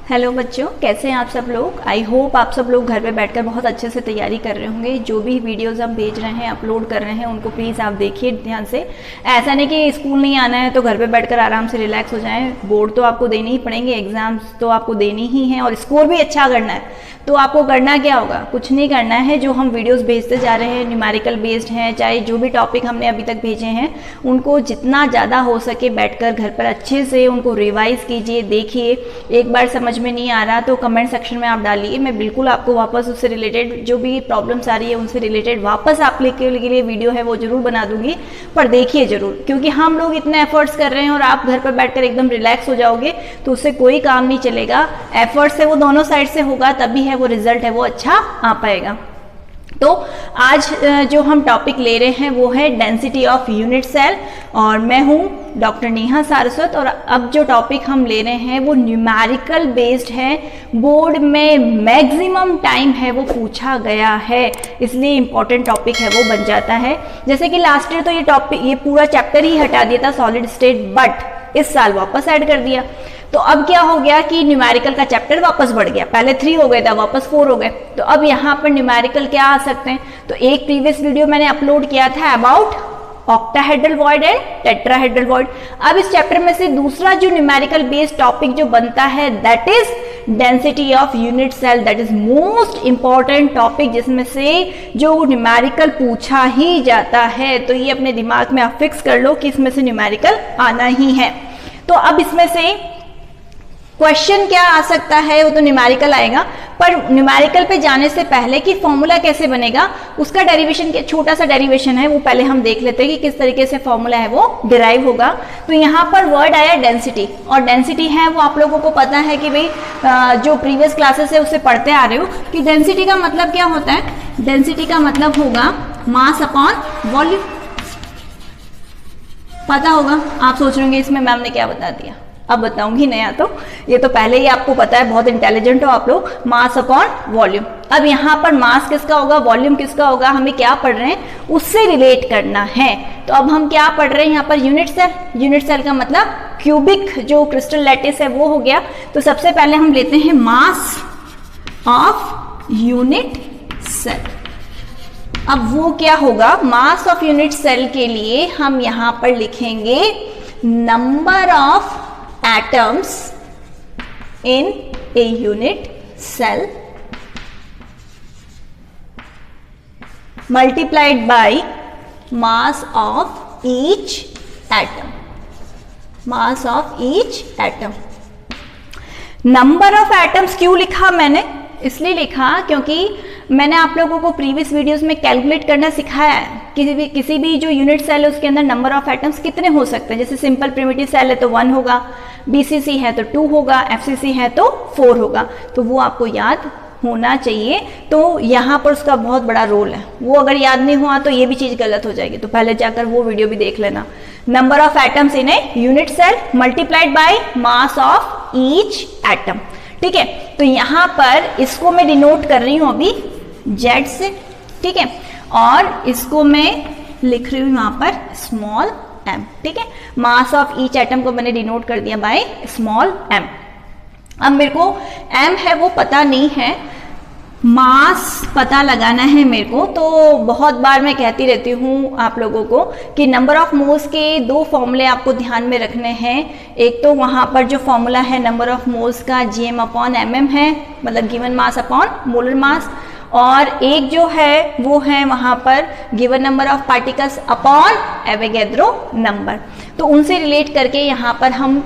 Hello बच्चों, कैसे हैं आप सब लोग। आई होप आप सब लोग घर पे बैठकर बहुत अच्छे से तैयारी कर रहे होंगे। जो भी वीडियोस हम भेज रहे हैं, अपलोड कर रहे हैं, उनको प्लीज़ आप देखिए ध्यान से। ऐसा नहीं कि स्कूल नहीं आना है तो घर पे बैठकर आराम से रिलैक्स हो जाएं। बोर्ड तो आपको देने ही पड़ेंगे, एग्जाम्स तो आपको देनी ही हैं और स्कोर भी अच्छा करना है। तो आपको करना क्या होगा, कुछ नहीं करना है। जो हम वीडियोस भेजते जा रहे हैं न्यूमेरिकल बेस्ड हैं, चाहे जो भी टॉपिक हमने अभी तक भेजे हैं, उनको जितना ज़्यादा हो सके बैठकर घर पर अच्छे से उनको रिवाइज कीजिए, देखिए। एक बार समझ में नहीं आ रहा तो कमेंट सेक्शन में आप डालिए, मैं बिल्कुल आपको वापस उससे रिलेटेड जो भी प्रॉब्लम्स आ रही है उनसे रिलेटेड वापस आप के लिए वीडियो है वो जरूर बना दूंगी। पर देखिए जरूर, क्योंकि हम लोग इतने एफर्ट्स कर रहे हैं और आप घर पर बैठकर एकदम रिलैक्स हो जाओगे तो उससे कोई काम नहीं चलेगा। एफर्ट से वो दोनों साइड से होगा, तभी है वो रिजल्ट है वो अच्छा आ पाएगा। तो आज जो हम टॉपिक ले रहे हैं वो है डेंसिटी ऑफ यूनिट सेल, और मैं हूँ डॉक्टर नेहा सारस्वत। और अब जो टॉपिक हम ले रहे हैं वो न्यूमेरिकल बेस्ड है, बोर्ड में मैक्सिमम टाइम है वो पूछा गया है, इसलिए इंपॉर्टेंट टॉपिक है वो बन जाता है। जैसे कि लास्ट ईयर तो ये टॉपिक, ये पूरा चैप्टर ही हटा दिया था सॉलिड स्टेट, बट इस साल वापस ऐड कर दिया। तो अब क्या हो गया कि न्यूमेरिकल का चैप्टर वापस बढ़ गया। पहले 3 हो गए था, वापस 4 हो गए। तो अब यहाँ पर न्यूमेरिकल क्या आ सकते हैं। तो एक प्रीवियस वीडियो मैंने अपलोड किया था about octahedral void and tetrahedral void. अब इस चैप्टर में से दूसरा जो न्यूमेरिकल बेस्ड टॉपिक जो बनता है that is density of unit cell. That is most important topic, जिसमें से जो न्यूमेरिकल पूछा ही जाता है। तो ये अपने दिमाग में आप फिक्स कर लो कि इसमें से न्यूमेरिकल आना ही है। तो अब इसमें से क्वेश्चन क्या आ सकता है, वो तो न्यूमेरिकल आएगा। पर न्यूमेरिकल पे जाने से पहले कि फॉर्मूला कैसे बनेगा, उसका डेरिवेशन, छोटा सा डेरिवेशन है वो पहले हम देख लेते हैं कि किस तरीके से फॉर्मूला है वो डिराइव होगा। तो यहाँ पर वर्ड आया डेंसिटी, और डेंसिटी है वो आप लोगों को पता है कि भाई जो प्रीवियस क्लासेस है उससे पढ़ते आ रहे हो कि डेंसिटी का मतलब क्या होता है। डेंसिटी का मतलब होगा मास अपॉन वॉल्यूम। पता होगा, आप सोच रहे होंगे इसमें मैम ने क्या बता दिया, अब बताऊंगी नया। तो ये तो पहले ही आपको पता है, बहुत इंटेलिजेंट हो आप लोग। Mass upon volume. अब यहाँ पर मास किसका होगा, वॉल्यूम किसका होगा, हमें क्या पढ़ रहे हैं उससे रिलेट करना है। तो अब हम क्या पढ़ रहे हैं यहाँ पर, यूनिट सेल। यूनिट सेल का मतलब क्यूबिक जो क्रिस्टल लैटिस है वो हो गया। तो सबसे पहले हम लेते हैं मास ऑफ यूनिट सेल। अब वो क्या होगा, मास ऑफ यूनिट सेल के लिए हम यहाँ पर लिखेंगे number of atoms in a unit cell multiplied by mass of each atom. mass of each atom. number of atoms क्यों लिखा मैंने, इसलिए लिखा क्योंकि मैंने आप लोगों को प्रीवियस वीडियोस में कैलकुलेट करना सिखाया है। किसी भी जो यूनिट सेल है उसके अंदर नंबर ऑफ एटम्स कितने हो सकते हैं। जैसे सिंपल प्रिमिटिव सेल है तो 1 होगा, बीसीसी है तो 2 होगा, एफसीसी है तो 4 होगा। तो वो आपको याद होना चाहिए। तो यहाँ पर उसका बहुत बड़ा रोल है, वो अगर याद नहीं हुआ तो ये भी चीज़ गलत हो जाएगी। तो पहले जाकर वो वीडियो भी देख लेना। Number of atoms in a unit cell multiplied by mass of each atom. ठीक है, तो यहाँ पर इसको मैं डिनोट कर रही हूँ अभी जेड से, ठीक है, और इसको मैं लिख रही हूँ यहाँ पर स्मॉल एम। ठीक है, मास ऑफ ईच एटम को मैंने डिनोट कर दिया बाय स्मॉल एम। अब मेरे को एम है वो पता नहीं है, मास पता लगाना है मेरे को। तो बहुत बार मैं कहती रहती हूँ आप लोगों को कि नंबर ऑफ मोल्स के 2 फॉर्मूले आपको ध्यान में रखने हैं। एक तो वहाँ पर जो फॉर्मूला है नंबर ऑफ मोल्स का GM अपॉन MM है, मतलब given mass upon molar mass, और एक जो है वो है वहाँ पर given number of particles upon Avogadro number. तो उनसे रिलेट करके यहाँ पर हम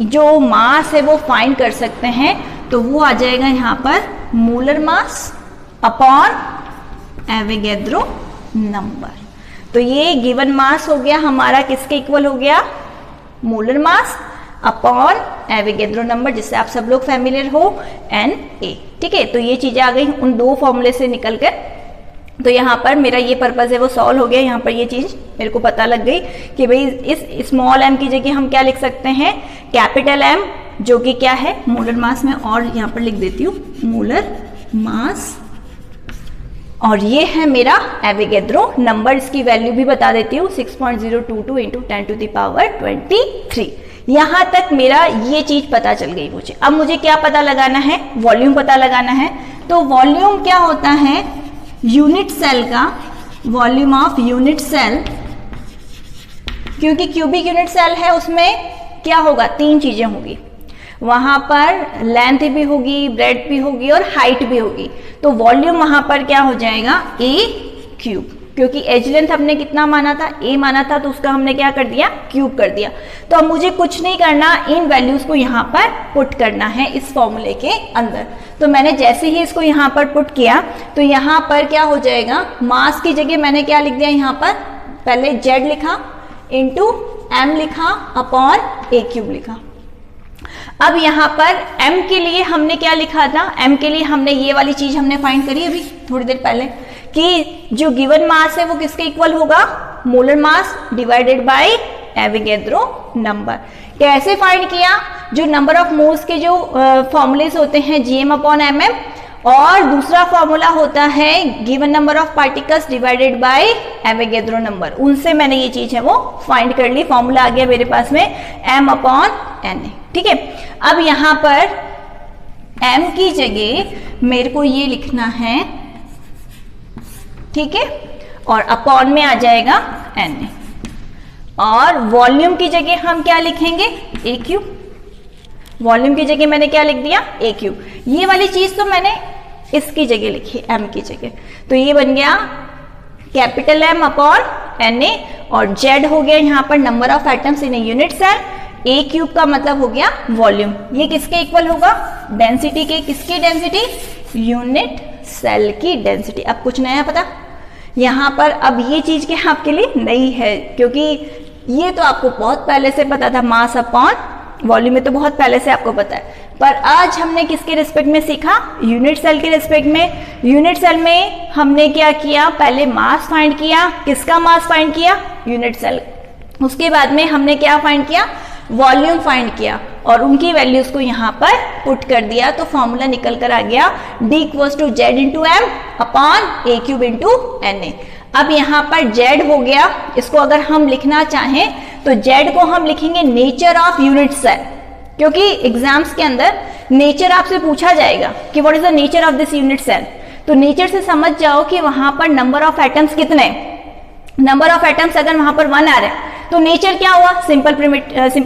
जो मास है वो फाइंड कर सकते हैं। तो वो आ जाएगा यहाँ पर molar mass upon Avogadro number. तो ये गिवन मास हो गया हमारा, किसके इक्वल हो गया, molar mass upon Avogadro number, जिससे आप सब लोग फैमिलियर हो, Na। ठीक है, तो ये चीजें आ गई उन 2 फॉर्मूले से निकलकर। तो यहाँ पर मेरा ये पर्पज है वो सॉल्व हो गया। यहाँ पर ये चीज मेरे को पता लग गई कि भाई इस स्मॉल एम की जगह हम क्या लिख सकते हैं, कैपिटल एम, जो कि क्या है मोलर मास में, और यहाँ पर लिख देती हूँ मोलर मास, और ये है मेरा एवोगैड्रो नंबर। इसकी वैल्यू भी बता देती हूँ 6.022 × 10⁻23। यहां तक मेरा ये चीज पता चल गई मुझे। अब मुझे क्या पता लगाना है, वॉल्यूम पता लगाना है। तो वॉल्यूम क्या होता है, यूनिट सेल का वॉल्यूम ऑफ यूनिट सेल, क्योंकि क्यूबिक यूनिट सेल है उसमें क्या होगा, 3 चीजें होगी, वहां पर लेंथ भी होगी, ब्रेड्थ भी होगी और हाइट भी होगी। तो वॉल्यूम वहां पर क्या हो जाएगा, ए क्यूब, क्योंकि एज लेंथ हमने कितना माना था, ए माना था, तो उसका हमने क्या कर दिया, क्यूब कर दिया। तो अब मुझे कुछ नहीं करना, इन वैल्यूज को यहाँ पर पुट करना है इस फॉर्मूले के अंदर। तो मैंने जैसे ही इसको यहाँ पर पुट किया तो यहाँ पर क्या हो जाएगा, मास की जगह मैंने क्या लिख दिया, यहाँ पर पहले जेड लिखा इंटू एम लिखा अपॉन ए क्यूब लिखा। अब यहाँ पर m के लिए हमने क्या लिखा था, m के लिए हमने ये वाली चीज हमने फाइंड करी अभी थोड़ी देर पहले, कि जो गिवन मास है वो किसके इक्वल होगा, molar mass divided by Avogadro number. कैसे फाइंड किया, जो नंबर ऑफ मोल्स के जो फॉर्मूलेस होते हैं gm अपॉन mm, और दूसरा फॉर्मूला होता है given number of particles divided by Avogadro number, उनसे मैंने ये चीज है वो फाइंड कर ली। फॉर्मूला आ गया मेरे पास में m अपॉन na, ठीक है। अब यहाँ पर m की जगह मेरे को ये लिखना है, ठीक है, और अपॉन में आ जाएगा na, और वॉल्यूम की जगह हम क्या लिखेंगे, ए क्यूब। वॉल्यूम की जगह मैंने क्या लिख दिया, ए क्यूब। ये वाली चीज तो मैंने इसकी जगह लिखी m की जगह, तो ये बन गया कैपिटल M अपॉन Na, और Z हो गया यहाँ पर number of atoms in a unit cell, a cube का मतलब हो गया वॉल्यूम। ये किसके इक्वल होगा, डेंसिटी के, किसकी डेंसिटी, यूनिट सेल की डेंसिटी। अब कुछ नया पता यहाँ पर, अब ये चीज के आपके लिए नई है, क्योंकि ये तो आपको बहुत पहले से पता था, मास अपॉन वॉल्यूम में तो बहुत पहले से आपको पता है, पर आज हमने किसके रिस्पेक्ट में सीखा, यूनिट सेल के रिस्पेक्ट में। यूनिट सेल में हमने क्या किया, पहले मास फाइंड किया, किसका मास फाइंड किया, यूनिट सेल। उसके बाद में हमने क्या फाइंड किया, वॉल्यूम फाइंड किया, और उनकी वैल्यूज को यहाँ पर पुट कर दिया, तो फॉर्मूला निकल कर आ गया D equals to Z into M upon a cube into Na। अब यहाँ पर Z हो गया, इसको अगर हम लिखना चाहें तो Z को हम लिखेंगे नेचर ऑफ यूनिट सेल, क्योंकि एग्जाम्स के अंदर नेचर आपसे पूछा जाएगा कि what is the nature of this unit cell. तो नेचर से समझ जाओ कि वहां पर नंबर ऑफ एटम्स कितने, नंबर ऑफ एटम्स अगर वहां पर 1 आ रहे हैं तो नेचर क्या हुआ, सिंपल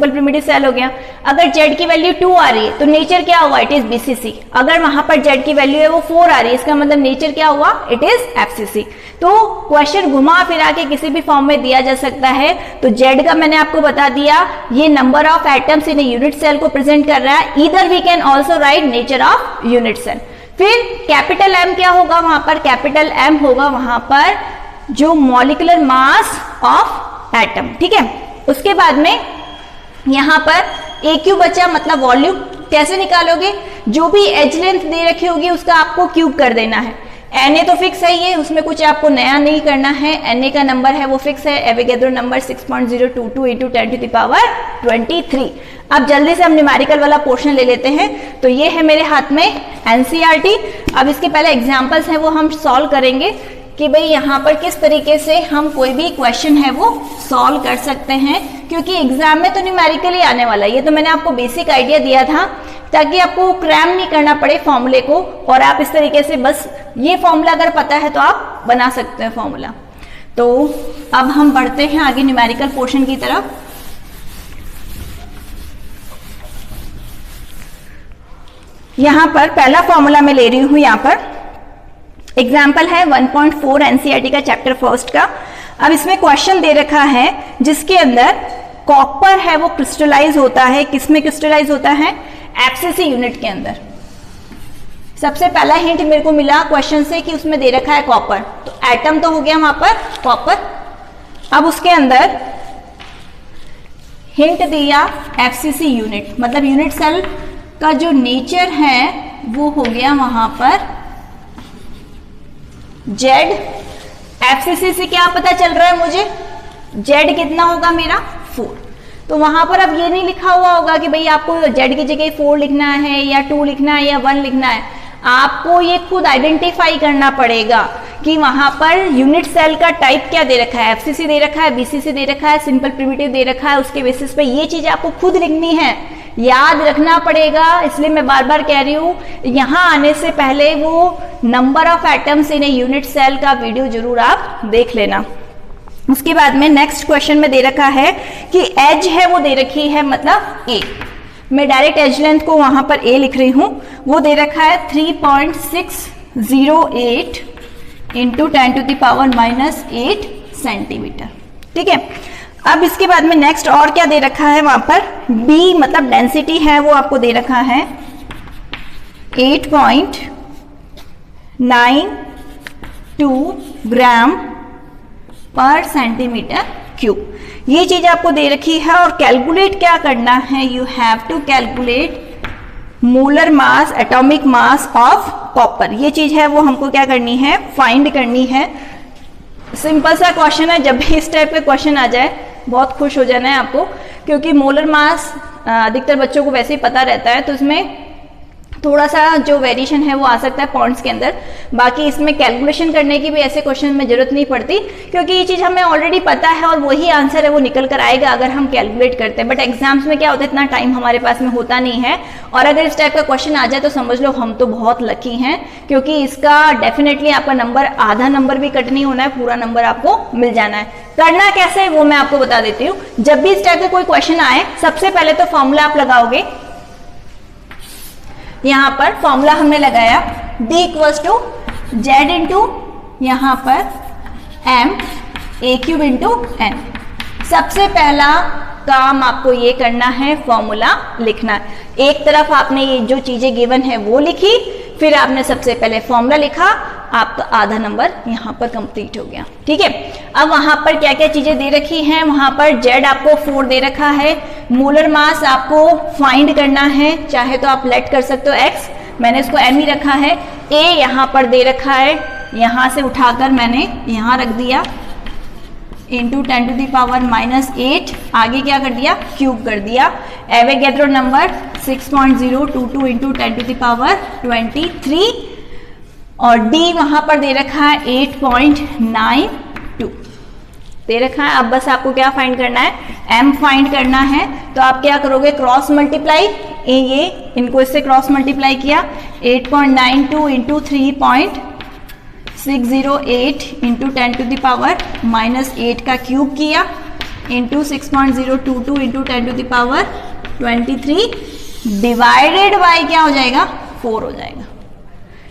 प्रिमिटिव सेल हो गया। अगर Z की वैल्यू 2 आ रही है तो नेचर क्या हुआ, इट इज BCC। अगर वहां पर Z की वैल्यू है वो 4 आ रही है, इसका मतलब नेचर क्या हुआ, इट इज FCC। तो क्वेश्चन घुमा फिरा के किसी भी फॉर्म में दिया जा सकता है। तो Z का मैंने आपको बता दिया, ये number of atoms in unit cell को प्रेजेंट कर रहा है। Either we can also write nature of unit cell. फिर कैपिटल M क्या होगा, वहां पर कैपिटल M होगा वहां पर जो मॉलिक्यूलर मास ऑफ एटम, ठीक है। उसके बाद में यहां पर ए क्यूब बचा, मतलब वॉल्यूम। कैसे निकालोगे, जो भी एज लेंथ दे रखी होगी उसका आपको क्यूब कर देना है। Na तो फिक्स है, ये उसमें कुछ आपको नया नहीं करना है। Na का नंबर है वो फिक्स है, Avogadro number 6.022 into 10 to the power 23। अब जल्दी से हम न्यूमेरिकल वाला पोर्शन ले लेते हैं। तो ये है मेरे हाथ में NCERT। अब इसके पहले एग्जाम्पल्स हैं वो हम सॉल्व करेंगे कि भाई यहाँ पर किस तरीके से हम कोई भी क्वेश्चन है वो सॉल्व कर सकते हैं, क्योंकि एग्जाम में तो न्यूमेरिकली आने वाला है। ये तो मैंने आपको बेसिक आइडिया दिया था ताकि आपको क्रैम नहीं करना पड़े फॉर्मूले को, और आप इस तरीके से बस ये फॉर्मूला अगर पता है तो आप बना सकते हैं फॉर्मूला। तो अब हम बढ़ते हैं आगे न्यूमेरिकल पोर्शन की तरफ। यहाँ पर पहला फॉर्मूला मैं ले रही हूँ, यहाँ पर एग्जाम्पल है 1.4 NCERT का चैप्टर फर्स्ट का। अब इसमें क्वेश्चन दे रखा है जिसके अंदर कॉपर है वो क्रिस्टलाइज होता है, किसमें क्रिस्टलाइज होता है, FCC यूनिट के अंदर। सबसे पहला हिंट मेरे को मिला क्वेश्चन से कि उसमें दे रखा है कॉपर, तो एटम तो हो गया वहां पर कॉपर। अब उसके अंदर हिंट दिया FCC यूनिट, मतलब यूनिट सेल का जो नेचर है वो हो गया वहां पर Z। FCC से क्या पता चल रहा है मुझे, Z कितना होगा मेरा 4। तो वहां पर अब ये नहीं लिखा हुआ होगा कि भाई आपको Z की जगह 4 लिखना है या 2 लिखना है या 1 लिखना है। आपको ये खुद आइडेंटिफाई करना पड़ेगा कि वहां पर यूनिट सेल का टाइप क्या दे रखा है, एफसीसी दे रखा है, बीसीसी दे रखा है, सिंपल प्रिमिटिव दे रखा है, उसके बेसिस पे ये चीजें आपको खुद लिखनी है, याद रखना पड़ेगा। इसलिए मैं बार बार कह रही हूँ, यहाँ आने से पहले वो number of atoms in a unit cell का वीडियो जरूर आप देख लेना। उसके बाद में नेक्स्ट क्वेश्चन में दे रखा है कि एज है वो दे रखी है मतलब ए, मैं डायरेक्ट एज लेंथ को वहां पर ए लिख रही हूं, वो दे रखा है 3.608 इंटू 10⁻⁻8 सेंटीमीटर। ठीक है, अब इसके बाद में नेक्स्ट और क्या दे रखा है वहां पर, बी मतलब डेंसिटी है वो आपको दे रखा है 8.92 ग्राम पर सेंटीमीटर क्यूब। ये चीज आपको दे रखी है और कैलकुलेट क्या करना है, you have to calculate molar mass, atomic mass of copper. ये चीज है वो हमको क्या करनी है, फाइंड करनी है। सिंपल सा क्वेश्चन है, जब भी इस टाइप के क्वेश्चन आ जाए बहुत खुश हो जाना है आपको, क्योंकि मोलर मास अधिकतर बच्चों को वैसे ही पता रहता है, तो इसमें थोड़ा सा जो वेरिएशन है वो आ सकता है पॉइंट्स के अंदर। बाकी इसमें कैलकुलेशन करने की भी ऐसे क्वेश्चन में जरूरत नहीं पड़ती, क्योंकि ये चीज़ हमें ऑलरेडी पता है और वही आंसर है वो निकल कर आएगा अगर हम कैलकुलेट करते हैं। बट एग्जाम्स में क्या होता है, इतना टाइम हमारे पास में होता नहीं है, और अगर इस टाइप का क्वेश्चन आ जाए तो समझ लो हम तो बहुत लकी हैं, क्योंकि इसका डेफिनेटली आपका नंबर, आधा नंबर भी कट नहीं होना है, पूरा नंबर आपको मिल जाना है। करना कैसे है वो मैं आपको बता देती हूँ। जब भी इस टाइप का कोई क्वेश्चन आए, सबसे पहले तो फॉर्मूला आप लगाओगे। यहां पर फॉर्मूला हमने लगाया D equals to Z into यहां पर m a cube into n। सबसे पहला काम आपको ये करना है, फॉर्मूला लिखना है। एक तरफ आपने ये जो चीजें गिवन है वो लिखी, फिर आपने सबसे पहले फॉर्मूला लिखा, आपका आधा नंबर यहाँ पर कंप्लीट हो गया। ठीक है, अब वहां पर क्या क्या चीजें दे रखी हैं, वहां पर जेड आपको 4 दे रखा है, मोलर मास आपको फाइंड करना है, चाहे तो आप लेट कर सकते हो x, मैंने इसको m ही रखा है। a यहाँ पर दे रखा है, यहाँ से उठाकर मैंने यहाँ रख दिया इंटू 10⁻⁻8, आगे क्या कर दिया, क्यूब कर दिया। एवोगैड्रो नंबर 6.022 इंटू 10⁻23, और d वहां पर दे रखा है 8.92 दे रखा है। अब बस आपको क्या फाइंड करना है, m फाइंड करना है। तो आप क्या करोगे, क्रॉस मल्टीप्लाई, ये इनको इससे क्रॉस मल्टीप्लाई किया, 8.92 इंटू 3.608 इंटू 10⁻⁻8 का क्यूब किया, इंटू 6.022 इंटू 10⁻23 डिवाइडेड बाई क्या हो जाएगा, 4 हो जाएगा।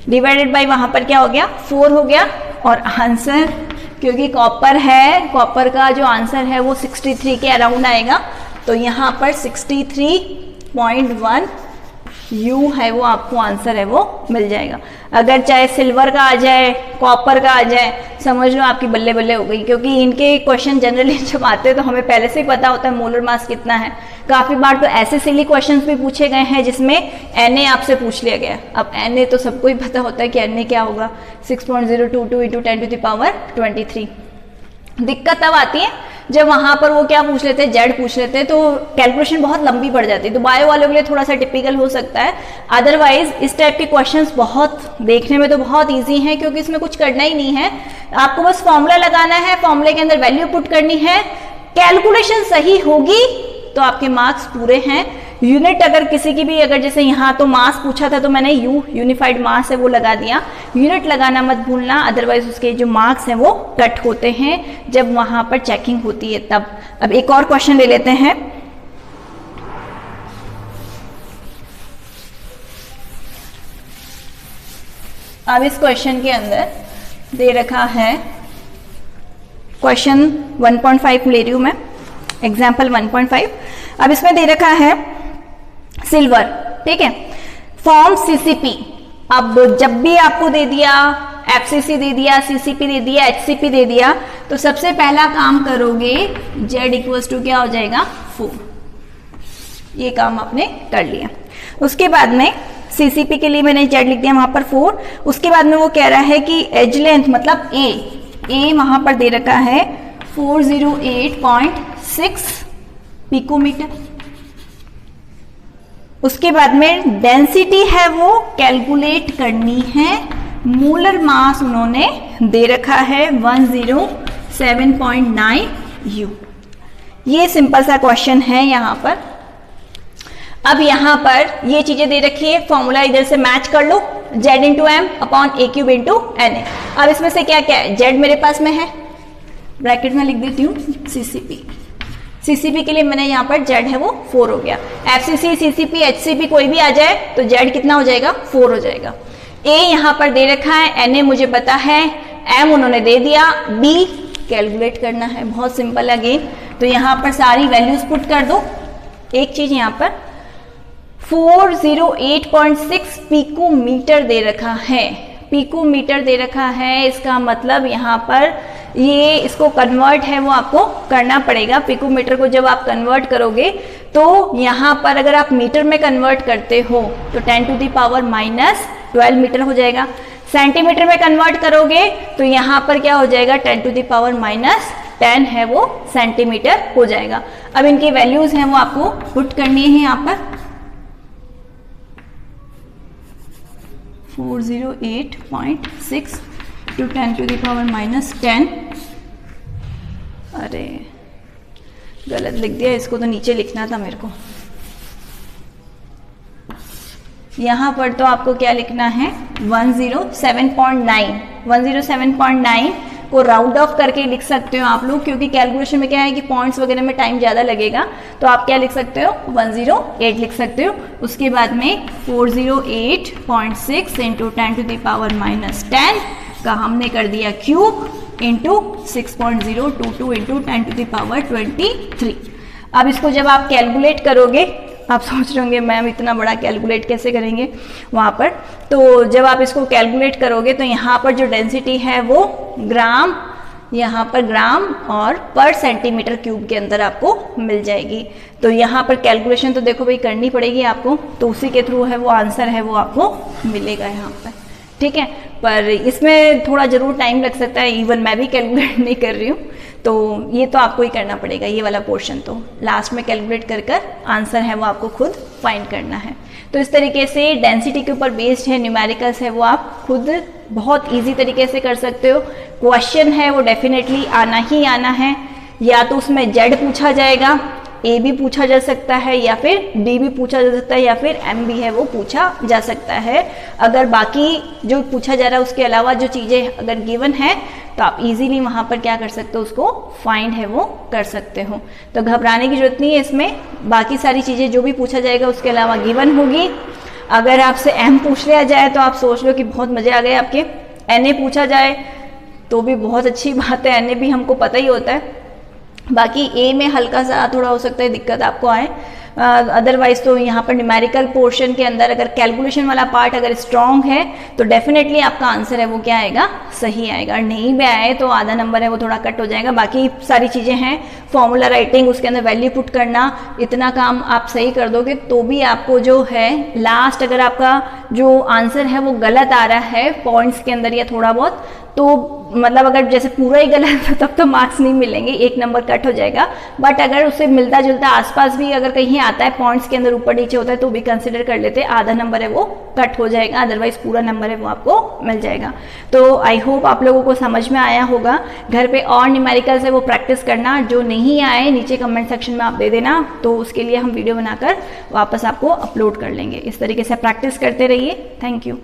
डिवाइडेड बाई वहां पर क्या हो गया, 4 हो गया। और आंसर, क्योंकि कॉपर है, कॉपर का जो आंसर है वो 63 के अराउंड आएगा, तो यहाँ पर 63.1 U है वो आपको आंसर है वो मिल जाएगा। अगर चाहे सिल्वर का आ जाए, कॉपर का आ जाए, समझ लो आपकी बल्ले बल्ले हो गई, क्योंकि इनके क्वेश्चन जनरली जब आते हैं तो हमें पहले से ही पता होता है मोलर मास कितना है। काफी बार तो ऐसे सिली क्वेश्चंस भी पूछे गए हैं जिसमें Na आपसे पूछ लिया गया। अब Na तो सबको ही पता होता है कि Na क्या होगा, 6.022 इंटू 10⁻23। दिक्कत तब आती है जब वहां पर वो क्या पूछ लेते हैं, जेड पूछ लेते हैं, तो कैलकुलेशन बहुत लंबी पड़ जाती है। तो बायो वालों के लिए थोड़ा सा टिपिकल हो सकता है, अदरवाइज इस टाइप के क्वेश्चंस बहुत देखने में तो बहुत इजी हैं, क्योंकि इसमें कुछ करना ही नहीं है, आपको बस फॉर्मूला लगाना है, फॉर्मूले के अंदर वैल्यू पुट करनी है, कैलकुलेशन सही होगी तो आपके मार्क्स पूरे हैं। यूनिट अगर किसी की भी, अगर जैसे यहाँ तो मास पूछा था तो मैंने यूनिफाइड मास है वो लगा दिया, यूनिट लगाना मत भूलना, अदरवाइज उसके जो मार्क्स हैं वो कट होते हैं जब वहां पर चेकिंग होती है तब। अब एक और क्वेश्चन ले लेते हैं। अब इस क्वेश्चन के अंदर दे रखा है, क्वेश्चन 1.5 ले रही हूं मैं, एग्जाम्पल 1.5। अब इसमें दे रखा है सिल्वर, ठीक है, फॉर्म सीसीपी। अब जब भी आपको दे दिया एफसीसी दे दिया, सीसीपी दे दिया, एचसीपी दे दिया, तो सबसे पहला काम करोगे जेड इक्वल्स टू क्या हो जाएगा, 4। ये काम आपने कर लिया। उसके बाद में सीसीपी के लिए मैंने जेड लिख दिया वहां पर 4। उसके बाद में वो कह रहा है कि एज लेंथ मतलब ए वहां पर दे रखा है 408.6 पिकोमीटर। उसके बाद में डेंसिटी है वो कैलकुलेट करनी है, मोलर मास उन्होंने दे रखा है 107.9 U। ये सिंपल सा क्वेश्चन है यहाँ पर। अब यहाँ पर ये चीजें दे रखी है, फॉर्मूला इधर से मैच कर लो, Z into M upon a cube into N A. अब इसमें से क्या क्या है, Z मेरे पास में है, ब्रैकेट में लिख देती हूँ CCP। CCP के लिए मैंने यहाँ पर Z है वो 4 हो गया। FCC, CCP, HCP कोई भी आ जाए तो Z कितना हो जाएगा, 4 हो जाएगा। A यहाँ पर दे रखा है, Na मुझे पता है, M उन्होंने दे दिया, B कैलकुलेट करना है, बहुत सिंपल अगेन। तो यहाँ पर सारी वैल्यूज पुट कर दो। एक चीज यहाँ पर 408.6 पिकोमीटर दे रखा है, पिकोमीटर दे रखा है, इसका मतलब यहाँ पर ये इसको कन्वर्ट है वो आपको करना पड़ेगा। पिकोमीटर को जब आप कन्वर्ट करोगे तो यहाँ पर अगर आप मीटर में कन्वर्ट करते हो तो 10⁻⁻12 मीटर हो जाएगा। सेंटीमीटर में कन्वर्ट करोगे तो यहाँ पर क्या हो जाएगा, 10⁻10 है वो सेंटीमीटर हो जाएगा। अब इनकी वैल्यूज हैं वो आपको पुट करनी है यहाँ पर 408.6 to 10⁻10। अरे गलत लिख दिया, इसको तो नीचे लिखना था मेरे को। यहाँ पर तो आपको क्या लिखना है 107.9, 107.9 को राउंड ऑफ करके लिख सकते हो आप लोग, क्योंकि कैलकुलेशन में क्या है कि पॉइंट्स वगैरह में टाइम ज़्यादा लगेगा। तो आप क्या लिख सकते हो 108 लिख सकते हो। उसके बाद में 408.6 इंटू 10⁻10 का हमने कर दिया क्यूब इंटू 6.022 इंटू 10⁻23। अब इसको जब आप कैलकुलेट करोगे, आप सोच रहे होंगे मैम इतना बड़ा कैलकुलेट कैसे करेंगे वहाँ पर, तो जब आप इसको कैलकुलेट करोगे तो यहाँ पर जो डेंसिटी है वो ग्राम, यहाँ पर ग्राम और पर सेंटीमीटर क्यूब के अंदर आपको मिल जाएगी। तो यहाँ पर कैलकुलेशन तो देखो भाई करनी पड़ेगी आपको, तो उसी के थ्रू है वो आंसर है वो आपको मिलेगा यहाँ पर, ठीक है। पर इसमें थोड़ा जरूर टाइम लग सकता है, इवन मैं भी कैलकुलेट नहीं कर रही हूँ, तो ये तो आपको ही करना पड़ेगा। ये वाला पोर्शन तो लास्ट में कैलकुलेट कर आंसर है वो आपको खुद फाइंड करना है। तो इस तरीके से डेंसिटी के ऊपर बेस्ड है, न्यूमेरिकल्स है वो आप खुद बहुत इजी तरीके से कर सकते हो। क्वेश्चन है वो डेफिनेटली आना ही आना है, या तो उसमें जेड पूछा जाएगा, ए भी पूछा जा सकता है, या फिर डी भी पूछा जा सकता है, या फिर एम भी है वो पूछा जा सकता है। अगर बाकी जो पूछा जा रहा है उसके अलावा जो चीज़ें अगर गिवन है तो आप इजीली वहाँ पर क्या कर सकते हो, उसको फाइंड है वो कर सकते हो। तो घबराने की जरूरत नहीं है इसमें, बाकी सारी चीज़ें जो भी पूछा जाएगा उसके अलावा गिवन होगी। अगर आपसे एम पूछ लिया जाए तो आप सोच लो कि बहुत मजे आ गए आपके। एन ए पूछा जाए तो भी बहुत अच्छी बात है, एन ए भी हमको पता ही होता है। बाकी ए में हल्का सा थोड़ा हो सकता है दिक्कत आपको आए, अदरवाइज तो यहाँ पर न्यूमेरिकल पोर्शन के अंदर अगर कैलकुलेशन वाला पार्ट अगर स्ट्रॉन्ग है तो डेफिनेटली आपका आंसर है वो क्या आएगा, सही आएगा। नहीं भी आए तो आधा नंबर है वो थोड़ा कट हो जाएगा। बाकी सारी चीज़ें हैं, फॉर्मूला राइटिंग, उसके अंदर वैल्यू पुट करना, इतना काम आप सही कर दोगे तो भी आपको जो है लास्ट अगर आपका जो आंसर है वो गलत आ रहा है पॉइंट्स के अंदर या थोड़ा बहुत, तो मतलब अगर जैसे पूरा ही गलत है तब तो मार्क्स नहीं मिलेंगे, एक नंबर कट हो जाएगा। बट अगर उससे मिलता जुलता आसपास भी अगर कहीं आता है, पॉइंट्स के अंदर ऊपर नीचे होता है तो भी कंसिडर कर लेते हैं, आधा नंबर है वो कट हो जाएगा, अदरवाइज पूरा नंबर है वो आपको मिल जाएगा। तो आई होप आप लोगों को समझ में आया होगा। घर पे और न्यूमेरिकल से वो प्रैक्टिस करना, जो नहीं आए नीचे कमेंट सेक्शन में आप दे देना, तो उसके लिए हम वीडियो बनाकर वापस आपको अपलोड कर लेंगे। इस तरीके से प्रैक्टिस करते रहिए। Thank you.